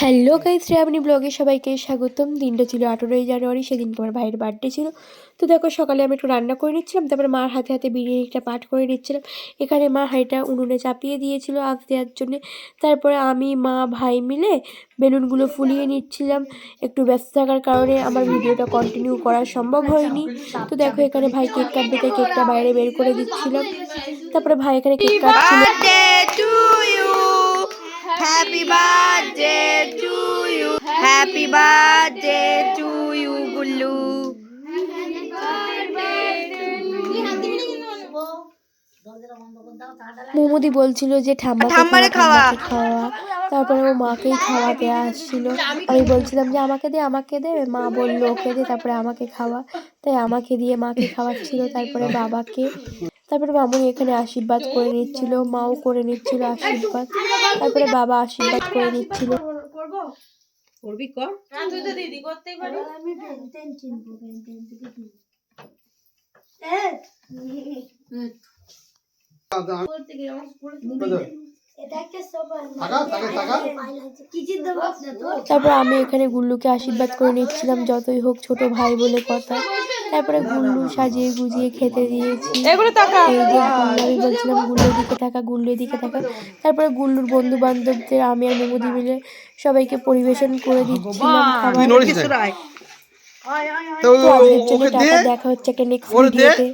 Hello guys, শ্রেয়াবনী ব্লগে সবাইকে স্বাগতম। দিনটা ছিল 18ই জানুয়ারি, সেদিন আমার ভাইয়ের বার্থডে ছিল। তো দেখো, সকালে আমি একটু রান্না করে নিচ্ছিলাম, তারপরে মার হাতে হাতে বিরিয়ানিটা পাঠ করে নিচ্ছিলাম। এখানে মা হাঁড়িটা উনুনে চাপিয়ে দিয়েছিল আঁচ দেওয়ার জন্যে। তারপরে আমি, মা, ভাই মিলে বেলুনগুলো ফুলিয়ে নিচ্ছিলাম। একটু ব্যস্ত থাকার কারণে আমার ভিডিওটা কন্টিনিউ করা সম্ভব হয়নি। তো দেখো, এখানে ভাই কেক কাটবে, তাই কেকটা বাইরে বের করে দিচ্ছিলাম। তারপরে ভাই এখানে কেক কাটছিল। Happy birthday to you. Happy birthday to you, Gullu. মোমোদি বলছিল যে ঠাম্মাকে খাওয়া। তারপরে ও মাকেই খাওয়াতে আসছিল। আমি বলছিলাম যে আমাকে দে। মা বললো ওকে দে, তারপরে আমাকে খাওয়া। তাই আমাকে দিয়ে মাকে খাওয়াচ্ছিল, তারপরে বাবাকে। তারপরে মামুনি এখানে আশীর্বাদ করে নিচ্ছিল, মাও করে নিচ্ছিল আশীর্বাদ। তারপরে বাবা আশীর্বাদ করে নিচ্ছিল। করবি কর। তুই তো দিদি করতেই পারি। তারপর আমি এখানে গুল্লুকে আশীর্বাদ করে নিচ্ছিলাম, যতই হোক ছোট ভাই বলে কথা। তারপরে গুল্লু সাজিয়ে গুজিয়ে খেতে দিয়েছি। এই যে আমি বলছিলাম গুল্লুর দিকে থাকা। তারপরে গুল্লুর বন্ধু বান্ধবদের আমি আর মোমোদি মিলে সবাইকে পরিবেশন করে দিচ্ছিলাম খাবার। তো আজকের জন্য টাটা, দেখা হচ্ছে একটা নেক্সট ভিডিওতে।